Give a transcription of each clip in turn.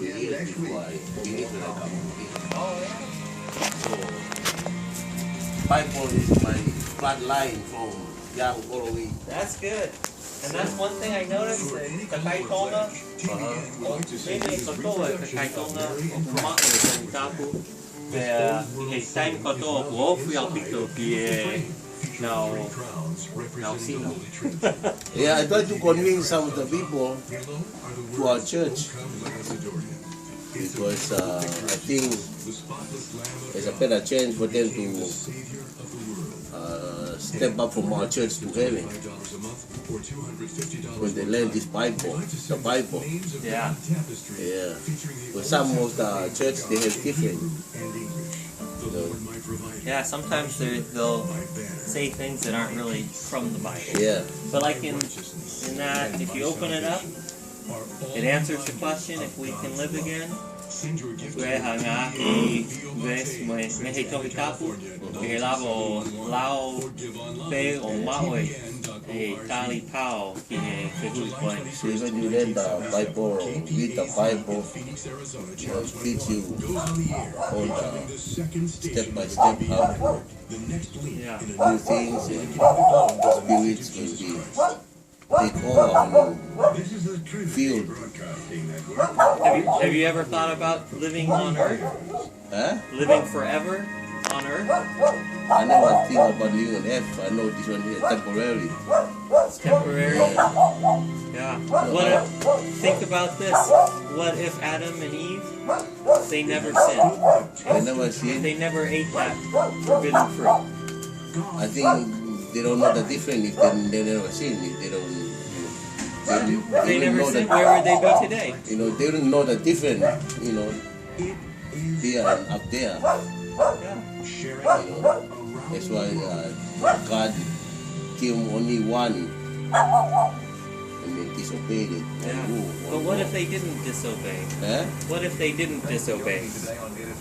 2 years before I finished when I come here. Oh, yeah. So, Bible is my bloodline from young all the way. That's good. And that's one thing I noticed, kakaitona, maybe kotoa kakaitona, mako sa tapu, he time kotoa wofu al pito kie now sino. Yeah, I tried to convince some of the people to our church because I think there's a better chance for them to step up from our church to heaven when they learn this Bible, the Bible. Yeah. Yeah. But some of the church they have different. Yeah, sometimes they'll say things that aren't really from the Bible. Yeah. But like in that, if you open it up, it answers the question if we can live again. Gue hanga I ves me he toki tapu he lavo lao pe o maui e tali pao ki he hui koe. So when you read the Bible, read the Bible, teach you all the step by step how to do things and spirits will be take over on you feel. Have you ever thought about living on Earth? Huh? Living forever on Earth? I never think about living on Earth. I know this one here temporary. It's temporary. Yeah. What if, think about this. What if Adam and Eve, they never sinned? I never seen. They never ate that forbidden fruit. I think they don't know the difference if they never seen. If they don't. They never sinned. Where would they be today? You know, they don't know the difference. You know, here and up there. Yeah. You know, that's why God gave only one, and they disobeyed it. Yeah. But what if they didn't disobey? Huh? What if they didn't disobey?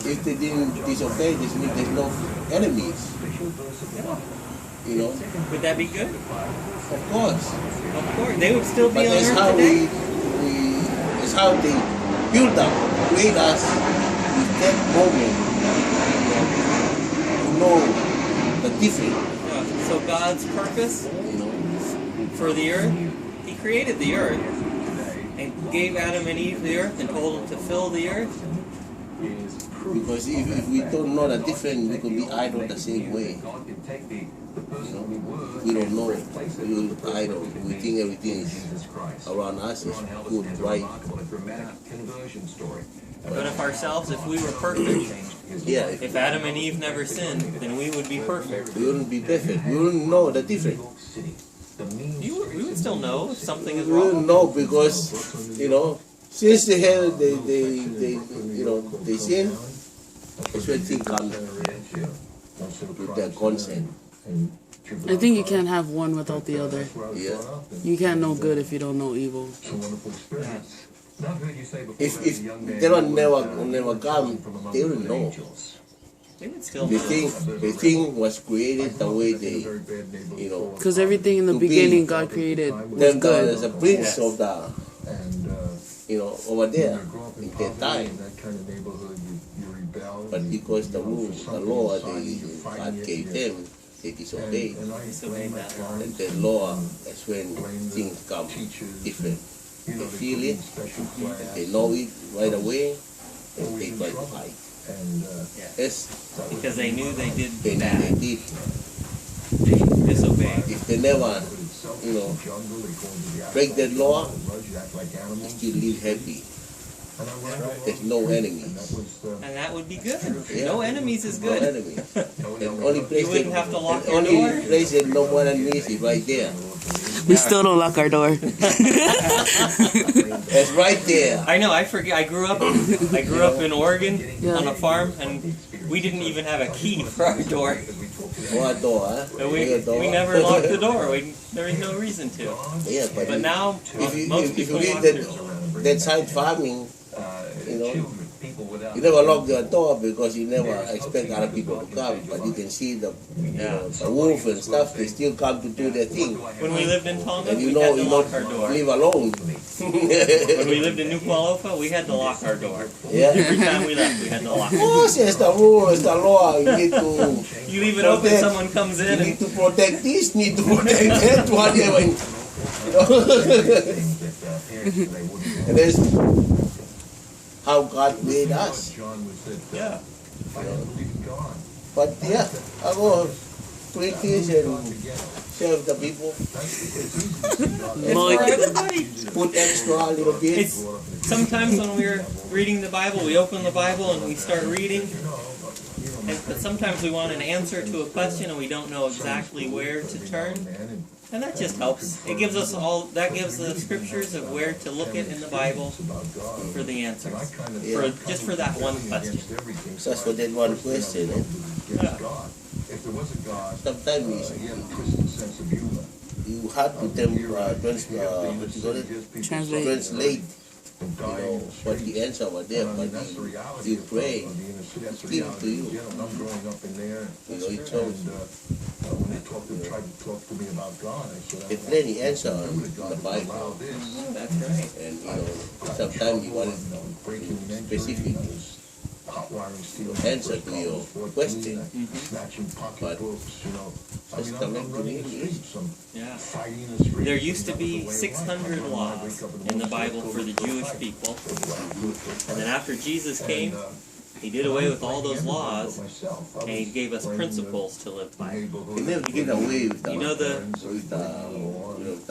If they didn't disobey, this means there's no enemies. You know? Would that be good? Of course. Of course. They would still be But on that's Earth how today? that's how they build up, create us with that moment to know the difference. Yeah. So God's purpose You know? for the earth, He created the earth and gave Adam and Eve the earth and told them to fill the earth. Because if we don't know the difference, we could be idle the same way. You know? We don't know. We will idle. We think everything is around us is good, right? But if we were perfect, Yeah. if Adam and Eve never sinned, then we would be perfect. We wouldn't be perfect. We wouldn't know the difference. We would still know if something is We wouldn't wrong. know because, you know, since they have they sin, that's when things come with their consent. I think you can't have one without the other. Yeah. You can't know good if you don't know evil. If they don't never come, they wouldn't know. They would still The know. thing was created the way they, you know. Because everything in the To be- beginning God created was Then good. there's a prince of the, you know, over there in that time. But because the rules, the law God gave them, they disobeyed. Disobeyed that law. And the law, that's when things come different. They feel it, and they know it right away, and they try to fight. Yes, Because they knew they did they bad. did. They disobeyed. If they never, you know, break that law, they still live happy. There's no enemies. And that would be good. Yeah. No enemies is No good. enemies. And only place You wouldn't have to lock your only door. place that no more enemies is right there. We still don't lock our door. It's right there. I know. I forget. I grew up in Oregon Yeah. on a farm, and we didn't even have a key for our door. What door, huh? And Your door. we never locked the door. There was no reason to. Yeah, But now if you, most if you people read lock their door. that side farming, you know, You never lock the door because you never expect other people to come, but you can see the the wolf and stuff. They still come to do their thing. When we lived in Tonga, And we you had know, to you lock don't our door. live alone. When we lived in New Kualofa, we had to lock our door. Yeah. Every time we left, we had to lock it. Oh, it's the rule, it's the law. You need to. You leave it open, Protect. someone comes You in and need to protect this, need to protect that, whatever. You know? And that's how God made us. yeah. But yeah, I go practice and serve the people. It's for everybody. Put extra a little bit. It's sometimes when we're reading the Bible, we open the Bible and we start reading. But sometimes we want an answer to a question and we don't know exactly where to turn. And that just helps. It gives us that gives the scriptures of where to look at in the Bible for the answers. Just for that one question. Just for that one question. Yeah. Sometimes you have to translate. You know what the answer was there, but you pray, it's given to you. You know, it shows. It's plenty answer in the Bible. That's right. And you know, sometimes you want specific answer to your question. But just connect to me. Yeah. There used to be 600 laws in the Bible for the Jewish people. And then after Jesus came, he did away with all those laws, and he gave us principles to live by. He never did away with the, You know the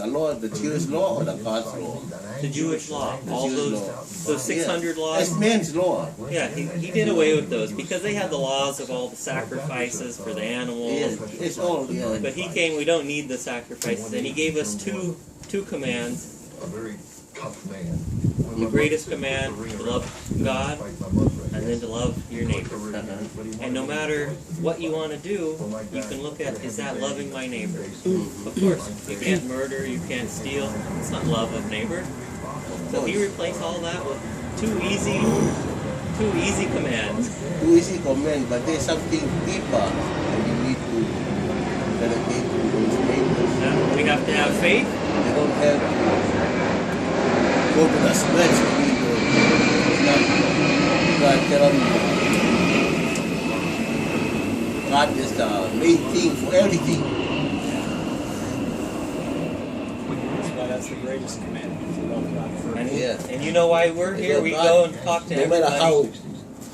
law, the Jewish law or the God's law? the Jewish law, all those 600 It's laws. man's law. Yeah, he did away with those because they had the laws of all the sacrifices for the animals. Yeah, it's all, yeah. But he came, we don't need the sacrifices, and he gave us two commands. The greatest command, to love God, and then to love your neighbor. And no matter what you want to do, you can look at, is that loving my neighbor? Of course, you can't murder, you can't steal. It's not love of neighbor. So he replaced all that with two easy commands. Too easy command, but there's something deeper, and you need to dedicate to those neighbors. We have to have faith. They don't have to go to the stretch to be God tell them God is the main thing for everything. That's the greatest commandment to love God first. And you know why we're here? We go and talk to no matter everybody.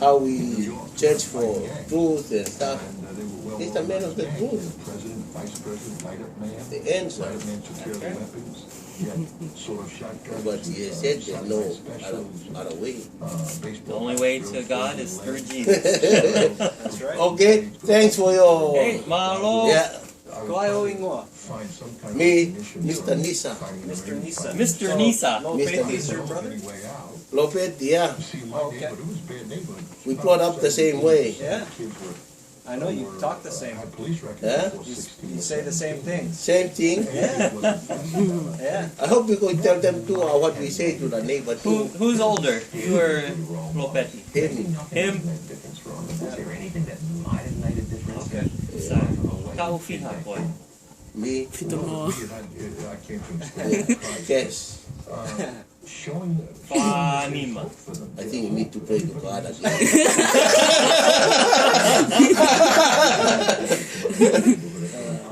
how we search for truth and stuff, he's the man of the truth. The answer. But he said there's no other way. The only way to God is through Jesus. That's right. Okay, thanks for your. Hey, mahalo. Yeah, Kwayo ingoa. me, Mr. Nisa. Mr. Nisa. Mr. Nisa. Lopez is your brother? Lopez, yeah, Okay. we brought up the same way. Yeah. I know you talk the same. Huh? You say the same things. Same thing. Yeah. Yeah. I hope you could tell them too what we say to the neighbor too. Who's older? You or Lopetti? Him. Him? Okay. Kau fiha, boy. Me. Fito Yes. Fanima. I think you need to pray to God again.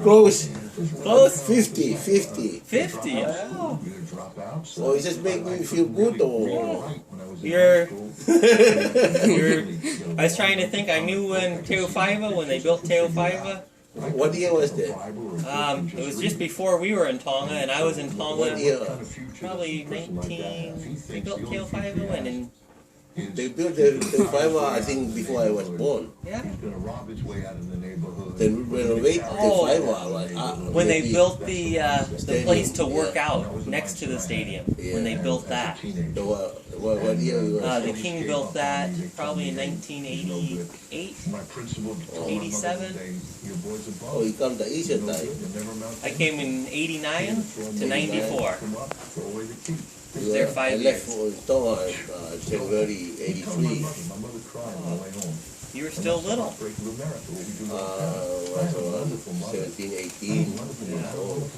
Close. Close? 50. 50. So it just make me feel good or You're, I was trying to think, I knew when when they built Teofaiva. what year was that? It was just before we were in Tonga, and I was in What Tonga year? probably 19, they built Teofaiva when in, They built the fiber, I think, before I was born. yeah. Then we renovate the fiber. When they built the place to work out next to the stadium, when they built that. What year it was? The king built that probably in 1988, 87. Oh, you come the Asian time. I came in 89 to 94. there 5 I left years. for Tonga January 83. You were still little. Was around 17, 18 years old.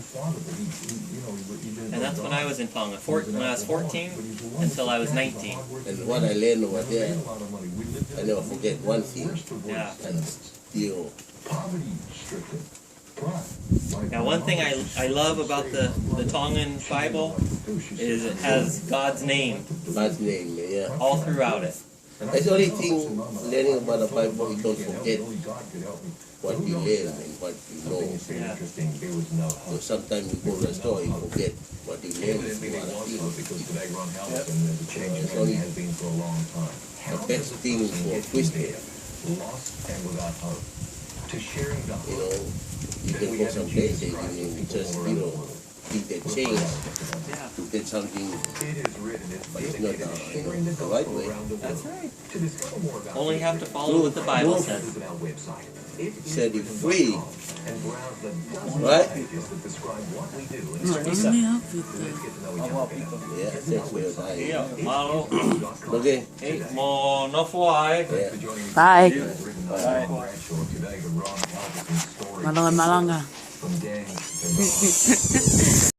And that's when I was in Tonga. When I was 14 until I was 19. And what I learned over there, I never forget one thing. Yeah. And still, Now, one thing I love about the Tongan Bible is it has God's name God's name, yeah. all throughout it. That's the only thing learning about the Bible, you don't forget what you learn and what you know. Yeah. So sometimes you go to the store, you forget what you learn from other people. It's only the best thing for Christian. You know, you can go some places and just, think they change Yeah. to get something, but it's not the right way. That's right. Only have to follow what the Bible says. Set it free, right? Let me help with Yeah, that's where Yeah, malo. Okay. Hey, mo no fly. Yeah. Bye. Malanga malanga.